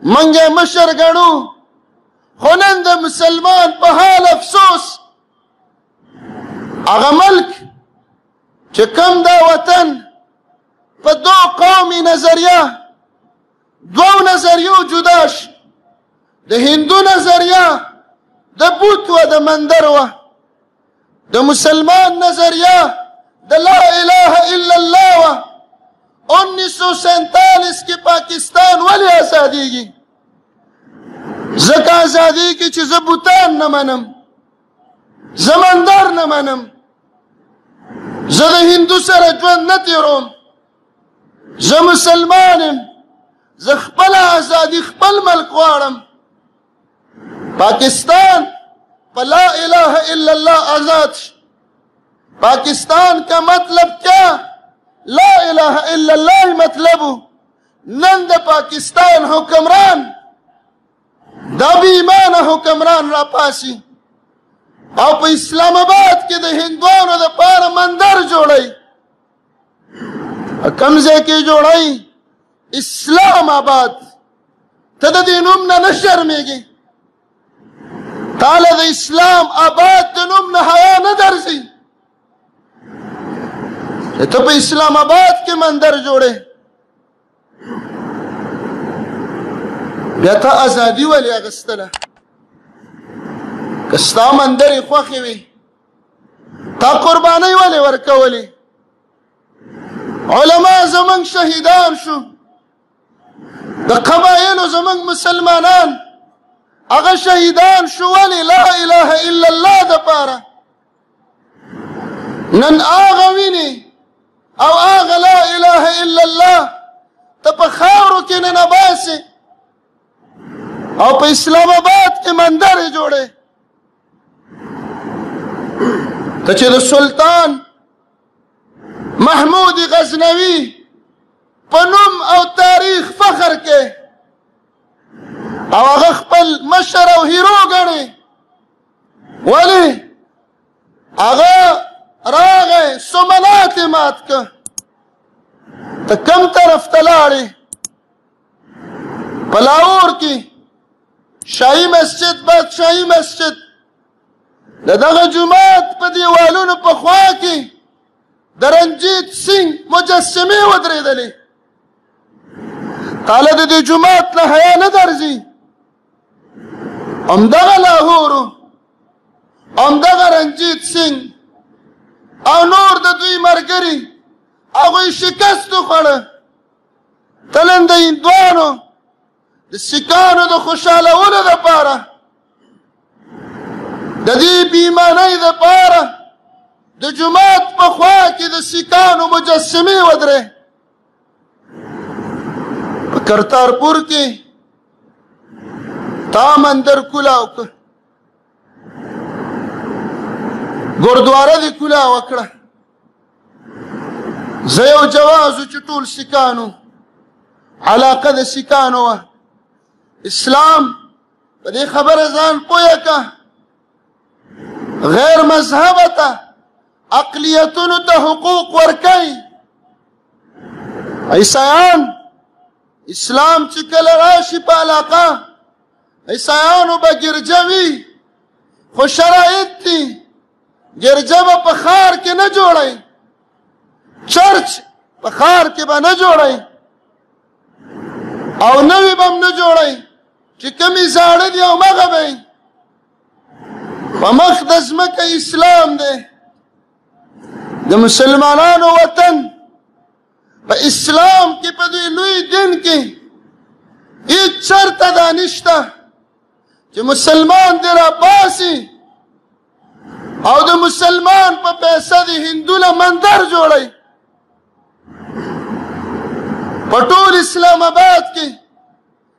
منګه مشر ګڼو خو نن د مسلمان په حال افسوس هغه ملک چې کوم دا وطن په دو قومي نظریه دوو نظریو جدا شي د هندو نظریه د بوت و د مندر و د مسلمان نظریه د لا اله الا الله و 1947 کې پاکستان ولې آزادیږي ځکه آزادیږي چې زه بوتان نه منم زه مندر نه منم زه د هندو سره ژوند نه تېروم زه مسلمان یم زه خپله ازادي خپل ملک غواړم پاکستان په لا اله الا الله آزاد شي پاکستان کا مطلب کیا لا اله الا الله مطلب نن د پاکستان حکمران دا بې ایمانه حکمران را پاسي او په اسلام آباد کې د هندوانو دپاره مندر جوړوي کوم ځای کې جوړوي اسلام آباد ته د دې نوم نه نه شرمېږي تاله د اسلام آباد د نوم نه حیا نه درځي ته په اسلام آباد کې مندر جوړې بیا ته ازادي ولې اخیستله که ستا مندر یې خوښې وي تا قربانۍ ولې ورکولې علما زمونږ شهیدان شو د قبایلو زمونږ مسلمانان هغه شهیدان شو ولې لا اله الا الله دپاره نن هغه ویني او هغه لا اله الا الله ته په خاورو کې ننباسي او په اسلام آباد کې مندر یې جوړې ته چې د سلطان محمود غزنوي په نوم او تاریخ فخر کې او هغه خپل مشر او هیرو ګڼي ولې هغه راغی سمنات یې مات که ته کم طرف ته لاړې په لاهور کې شاهي مسجد بادشاهي مسجد د دغه جومات په دیوالونو په خوا کې د رنجیت سنګ مجسمې ودرېدلې تاله د دې جومات نه حیا نه درځي همدغه لاهورو همدغه رنجیت سنګ او نور د دوی ملګري هغوی شکست وخوړه ته نن د هندوانو د سیکانو د خوشحالولو دپاره د دې بېایمانۍ دپاره د جومات په خوا کې د سیکانو مجسمې ودرې په کرتارپور کې تا مندر کولاو که ګردواره دې کولاو کړه زه یو جواز چې ټول سیکانو علاقه د سیکانو وه اسلام په دې خبره ځان پویه که غیر مذهبه ته اقلیتونو ته حقوق ورکوي عیسایان اسلام چې کله راشي په علاقه عیسایانو به ګرجه وي خو شرایط دي ګرجه به په ښار کې نه جوړوي چرچ په ښار کې به نه جوړوي او نوي به هم نه جوړوي چې کومې زاړه دي او مغه به په مخ د ځمکه اسلام دی د مسلمانانو وطن په اسلام کې په دوی لوی دین کې هیڅ چرته دا نشته چې مسلمان دې راپاسي او د مسلمان په پیسه د هندو له مندر جوړوي په ټول اسلام آباد کې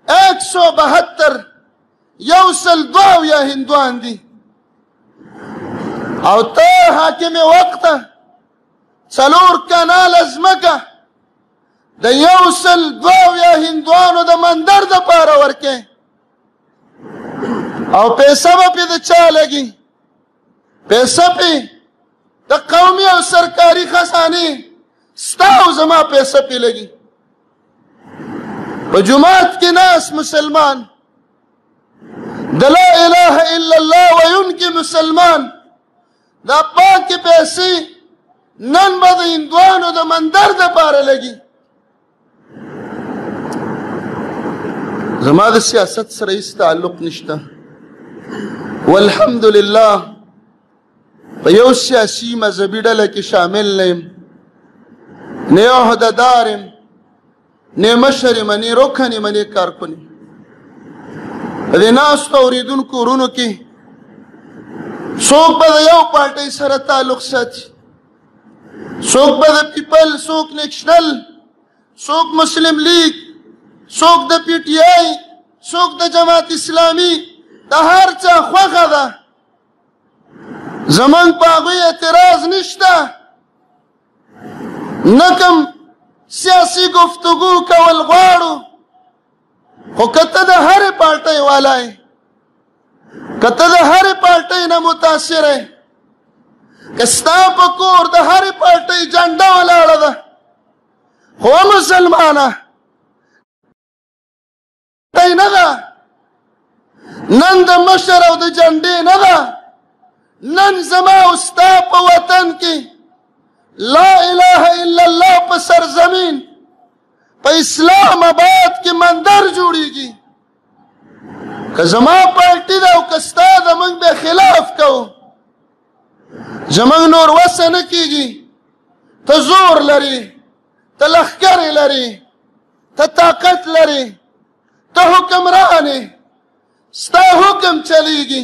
172 102 هندوان دي او ته حاکم وقته 4 کناله ځمکه د 102 هندوانو د مندر دپاره ورکې او پیسه به پې د چا لګي پیسه پې د قومي او سرکاري خزانې ستا او زما پیسه پې لګي په په جماعت کې ناس مسلمان د لا اله الا الله ویونکي مسلمان دا پاکې پیسې نن به د هندوانو د مندر دپاره لګي. زما د سیاست سره هېڅ تعلق نشته، والحمدلله په یو سیاسي مذهبي ډله کې شامل نه یم، نه یو عهدهدار یم، نه مشر یم، نه رکن یم، نه کارکن یم. په دې ناستو اورېدونکو وروڼو کې څوک به د یو پارټۍ سره تعلق ساتي، څوک به د پیپل، څوک نیشنل، څوک مسلم لیگ، څوک د پی ټی آی، څوک د جماعت اسلامي، د هر چا خوښه ده. زمونږ په هغوی اعتراض نشته، نه کوم سیاسي گفتگو کول غواړو، خو که ته د هرې پارټۍ والا یې، که ته د هرې پارټۍ نه متاثر یې، که ستا په کور د هرې پارټۍ جنډه ولاړه ده، خو مسلمانه نه ده، نن د مشر او د جنډې نه ده، نن زما او ستا په وطن کې لا اله الا الله په سرزمین په اسلام آباد کې مندر جوړیږي. که زما پارټي ده او که ستا ده، موږ به خلاف کوو. زموږ نور وسه نه کېږي. ته زور لري، ته لښکرې لري، ته طاقت لري، ته حکمران یې، ستا حکم چلیږي.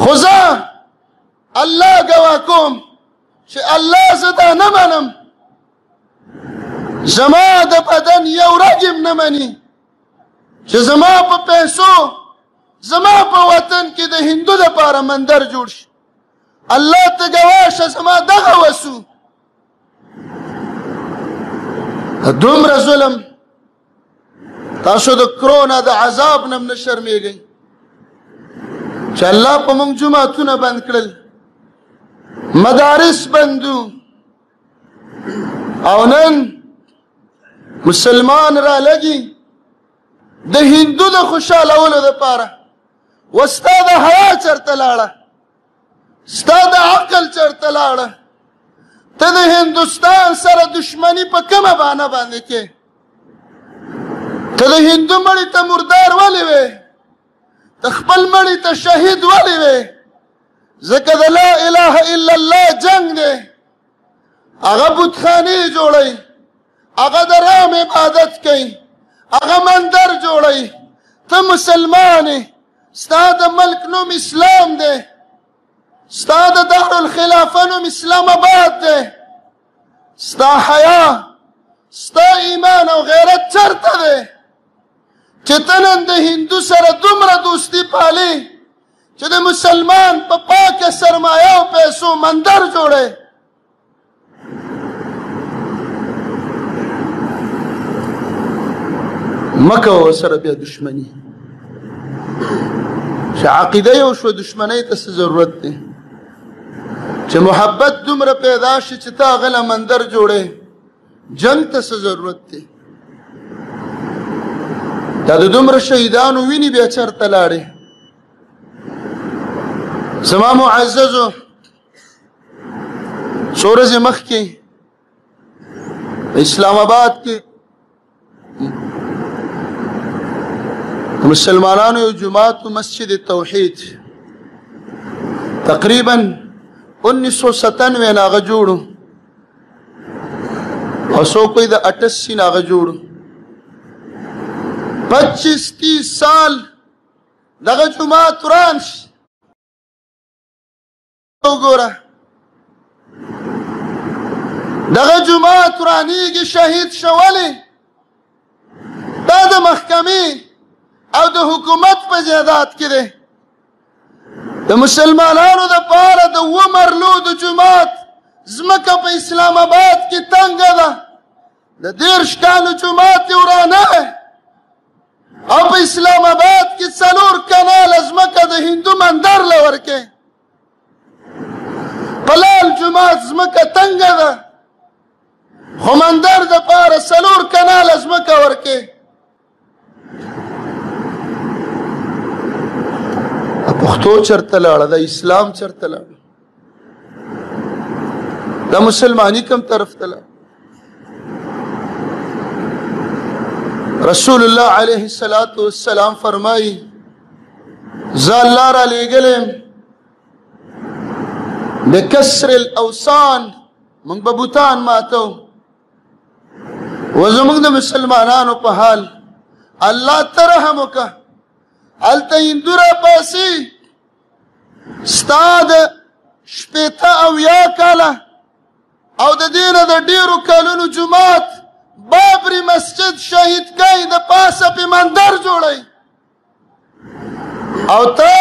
خو زه الله ګواه کوم چې الله زه دا نه منم، زما د بدن یو رګ نه مني چې زما په پیسو زما په وطن کې د هندو دپاره مندر جوړ شي. الله ته ګواه شه زما دغه وسو. دومره ظلم تاسو د کرونا د عذاب نه نه شرمېږئ چې الله په موږ جوماتونه بند کړل، مدارس بندو، او نن مسلمان را لګي د هندو د خوشحالولو دپاره. وستا د حیا چرته لاړه، ستا د عقل چرته لاړه؟ ته د هندوستان سره دشمني په کومه بانه باندې کې؟ ته د هندو مړي ته مردار ولې وې؟ ته خپل مړي ته شهید ولې وې؟ ځکه د لا اله الا الله جنگ دی. هغه بتخانې جوړوي، هغه د رام عبادت کوي، هغه مندر جوړوي. ته مسلمان یې، ستا د ملک نوم اسلام دی، ستا د دارالخلافه نوم اسلام آباد دی. ستا حیا، ستا ایمان او غیرت چرته دی چې ته نن د هندو سره دومره دوستي پالې چې د مسلمان په پاکه سرمایه او پیسو مندر جوړې؟ مکه ورسره بیا دشمني چې عقیده یو شوه، دشمنۍ ته څه ضرورت دی؟ چې محبت دومره پیدا شي چې ته هغه له مندر جوړې، جنګ ته څه ضرورت دی؟ دا د دومره شهیدانو ویني بیا چرته لاړې؟ زما معززو، څو ورځې مخکې اسلام آباد کې مسلمانانو یو جماعت مسجد توحید تقریبا 1997 ناغه جوړو، او څوک کوئی د 88 ناغه جوړو. 25-30 سال دغه جماعت وران شي. وګوره دغه جماعت ورانیږي، شهید شولې. دا د محکمې او د حکومت په جهادات کې دی. د مسلمانانو دپاره د 2 مرلو د جماعت ځمکه په اسلام آباد کې تنګه ده، د 30 کالو جماعت یې ورانه دی، او په اسلام آباد کې 4 کناله ځمکه د هندو مندر له ورکې. په لال جماعت ځمکه تنګه ده، خو مندر دپاره 4 کناله ځمکه ورکې. پښتو چرته لاړه؟ د اسلام چرته لاړه؟ د مسلمانی کم طرف ته لاړه؟ رسول الله علیه السلام فرمایي زه الله را لېږلی یم بکسر الاوثان، موږ به بوتان ماتو. و زموږ د مسلمانانو په حال الله ته رحم وکړه. هلته هندو راپاسي ستا د 80 کاله او د دې نه د ډېرو کلونو جومات بابري مسجد شهید کوي، د پاسه پې مندر جوړوي، او ته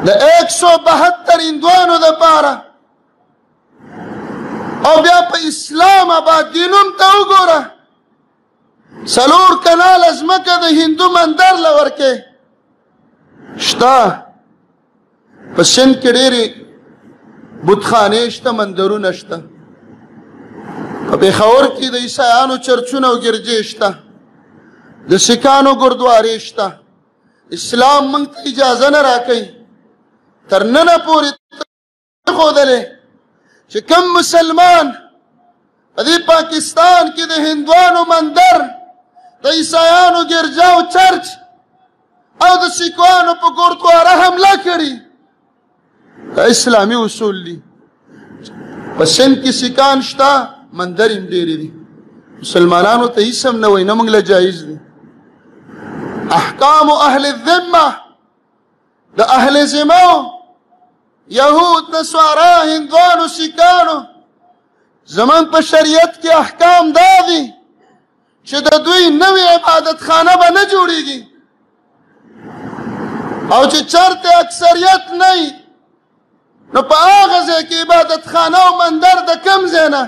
د 172 هندوانو دپاره او بیا په اسلام آباد دې نوم ته وګوره 4 کناله ځمکه د هندو مندر له ورکې شته. په سند کې ډېرې بتخانې شته، مندرونه شته. په پېښور کې د عیسایانو چرچونه او ګرجې شته، د سکانو ګردوارې شته. اسلام موږ ته اجازه نه راکوي تر ننه پورې ښودلې چې کوم مسلمان په دې پاکستان کې د هندوانو مندر، د عیسایانو ګرجه او چرچ او د سیکوانو په ګردواره حمله کړي، دا اسلامي اصول دي. په سند کې سیکان شته، مندر هم ډېرې دي. مسلمانانو ته هېڅ هم نه وایي، نه موږ له جایز دي. احکام اهل الذمه، د اهل ذمه یهود، نصارا، هندوانو، سیکانو، زموږ په شریعت کې احکام دا دي چې د دوی نوې عبادت خانه به نه جوړېږي، او چې چرته اکثریت نه وي نو په هغه ځای کې عبادت خانه او مندر د کم ځای نه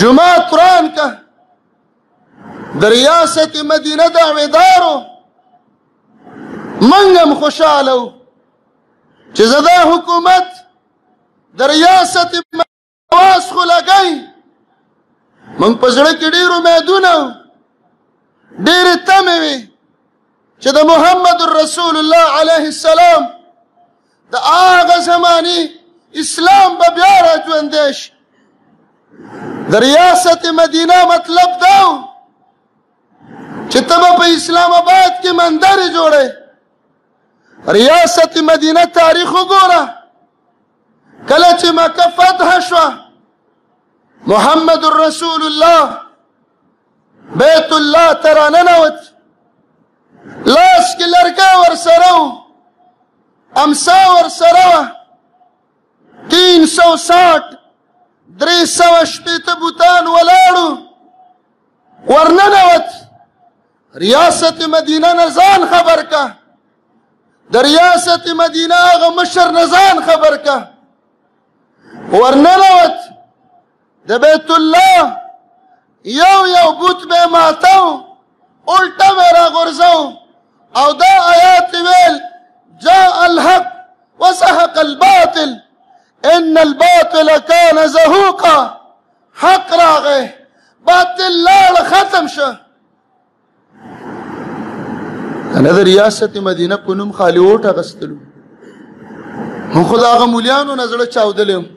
جماعت قرآن کا د ریاست مدینه دعویدارو منګ هم خوشحاله و چې زه دا حکومت د ریاست مواس خو لګئ. موږ په زړه کې ډېر امیدونه ډېرې تمې وې چې د محمد رسول الله علیه السلام د هغه زمانې اسلام به بیا راژوندی شي. د ریاست مدینه مطلب دا و چې ته به په اسلام آباد کې مندرې جوړئ. ریاست مدینه تاریخ وګوره، کله چې مکه فتح شوه محمد رسول الله بیت الله ته راننوت، لاس کې لرګی ورسره و، امسا ورسره وه، 360 380 بوتان ولاړو، ورننوت. ریاست مدینه نه ځان خبر که، د ریاست مدینه هغه مشر نه ځان خبر که، ورننوت. د بیت الله یو بوت به ماتو، الټه به راغورځو او دا آیات ویل جاء الحق وزهق الباطل ان الباطل كان زهوقا. حق راغی، باطل لاړ، ختم شه. کنه د ریاست مدینه په نوم خالي اوټ اخیستلو. نو خو د هغه مولیانو نه زړه چاودلی وم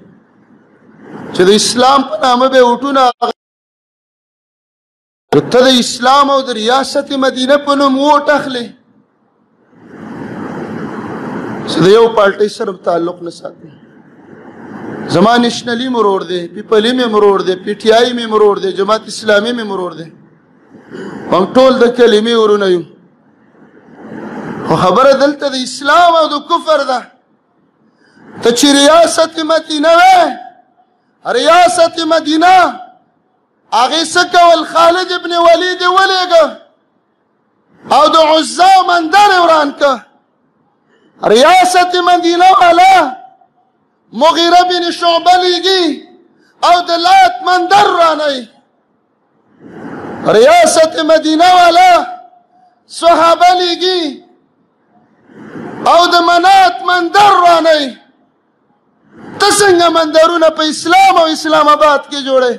چې د اسلام په نامه به اوټونه، ته د اسلام او د ریاست مدینه په نوم ووټ اخلې، چې د یو پارټۍ سره تعلق نه ساتي. زما نشنلي مرور دی، پیپلي مې مرور دی، پی ټي آی مې مرور دی، جماعت اسلامي مې مرور دی، هم ټول د کلمې ورونه یو. خو خبره دلته د اسلام او د کفر ده. ته چې ریاست مدینه وې، ریاست مدینه هغې څه کول؟ خالد ابن ولید یې ولېږه او د عزا مندر یې وران که. ریاست مدینه والا مغیره بن شعبه لیږي او د لات مندر ورانوي. ریاست مدینه والا صحابه لیږي او د منات مندر ورانوي. ته څنګه مندرونه په اسلام او اسلام آباد کې جوړې؟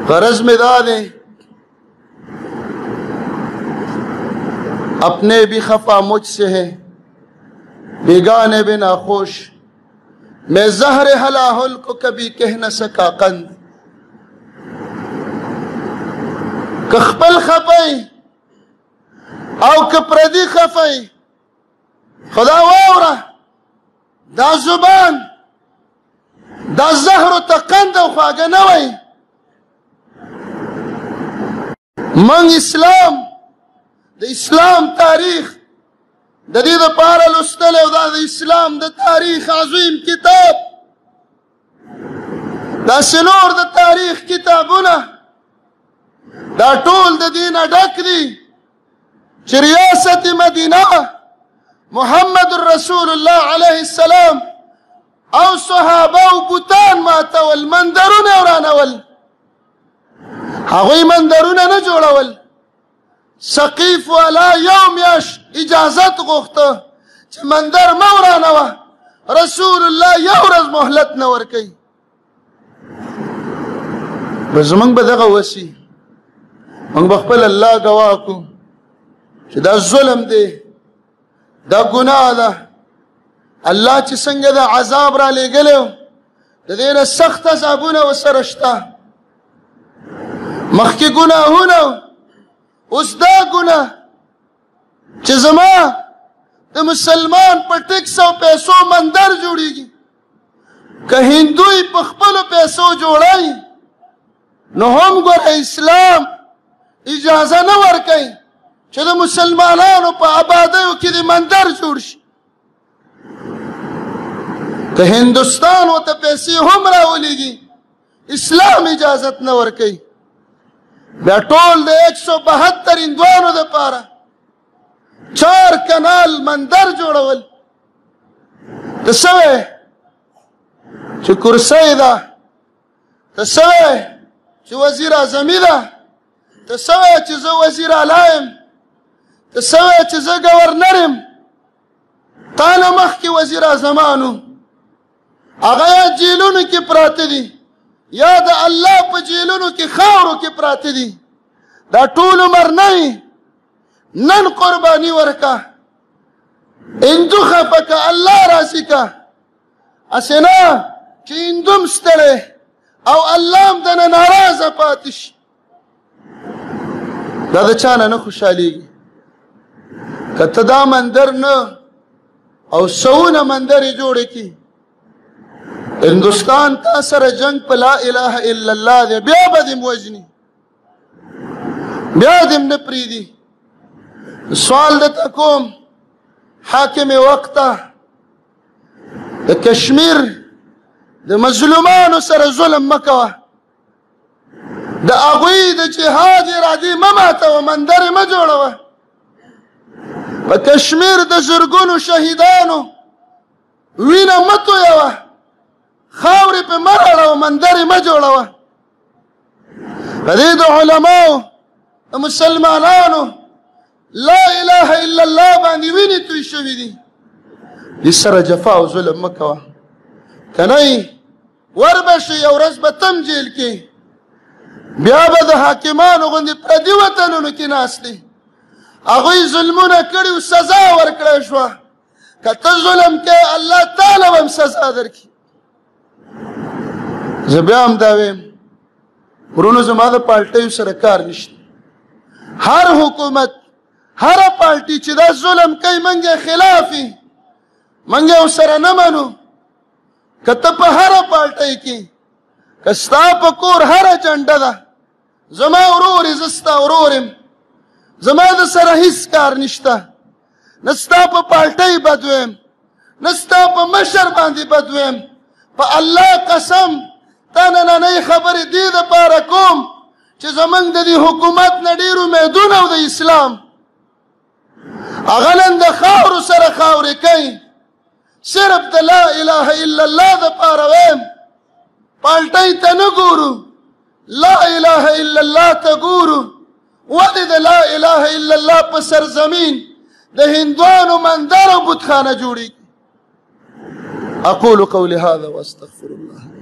غرض میں دا دے اپنے بھی خفا مجھ سے ہے بیگانے بھی ناخوش میں زہر ہلاہل کو کبھی کہہ نہ سکا قند کخپل خفائی او کپردی خفائی خدا واورا دا زبان دا زهر تا قند او خواگه نوی من اسلام د اسلام تاریخ د دې لپاره لوستل او د اسلام د تاریخ عظیم کتاب دا څلور د تاریخ کتابونه دا ټول د دین ډک دي چې ریاست مدینه محمد رسول الله علیه السلام او صحابه او بوتان ماتول مندرونه ورانول هغوی مندرونه نه جوړول سقیف والا یو میاشت اجازت غوښته چې مندر مه ورانوه رسول الله یو ورځ مهلت نه ورکوي زموږ به دغه وسي موږ به خپل الله ګواه کړو چې دا ظلم دی دا ګناه ده الله چې څنګه د عذاب را لېږلی د دې نه سخت عذابونه ورسره شته مخکې ګناهونه اوس دا ګناه چې زما د مسلمان په ټکس او پیسو مندر جوړیږي که هندوی په خپلو پیسو جوړوي نو هم ګوره اسلام اجازه نه ورکوي چې د مسلمانانو په آبادیو کې د مندر جوړ شي که هندوستان ورته پیسې هم راولېږي اسلام اجازت نه ورکوي بیا ټول د 172 هندوانو دپاره 4 کنال مندر جوړول ته څه وایې چې کرسۍ ده ته څه وایې چې وزیر اعظمي ده ته څه وایې چې زه وزیر اعلی یم ته څه وایې چې زه ګورنر یم تا نه مخکې وزیر اعظمانو هغه یا جیلونو کې پراته دي یا د الله په جیلونو کې خاورو کې پراته دي دا ټول عمر نه نن قرباني ورکه هندو خفه که الله راضي که هسې نه چې هندو هم ستړی او الله هم دنه ناراضه پاتې شي دا د چا نه خوشحالېږي که ته دا مندر نه او سونه مندرې جوړې کړي هندوستان تا سره جنگ په لا اله الا الله دی بیا به دې وژني بیا دې نه پرېږدي سوال درته کوم حاکم وقته د کشمیر د مظلومانو سره ظلم مه کوه د هغوی د جهاد ارادې مه ماتوه مندرې مه جوړوه په کشمیر د زرګونو شهیدانو وینه مه تویوه خاورې پې مه راړوه مندرې مه جوړوه په دې د علماو د مسلمانانو لا اله الا الله باندې وینې توی شوي دي دې سره جفا او ظلم مه کوه که نه ور به شي یو ورځ به تم جیل کې بیا به د حاکمانو غوندې پردي وطنونو کې ناست دي هغوی ظلمونه کړي او سزا ورکړی شوه که ته ظلم کوې الله تعالی به هم سزا درکړي زه بیا هم دا ویم ورونو زما د پالټیو سره کار نشته هر حکومت هره پالټي چې دا ظلم کوي موږ یې خلاف یې موږ یې ورسره نه منو که ته په هره پالټۍ کې که ستا په کور هره جنډه ده زما ورور یې زه ستا ورور یم زما د سره هیڅ کار نشته نه ستا په پالټۍ بد ویم نه ستا په مشر باندې بد ویم په الله قسم تا نننۍ خبرې دې دپاره کوم چې زموږ د دې حکومت نه ډېر امیدونه او د اسلام هغه نن د خاورو سره خاورې کوي صرف د لا اله الا الله دپاره ویم پالټۍ ته نه ګورو لا اله الا الله ته ګورو ولې د لا اله الا الله په سرزمین د هندوانو مندر او بتخانه جوړېږي أقول قولي هذا وأستغفر الله.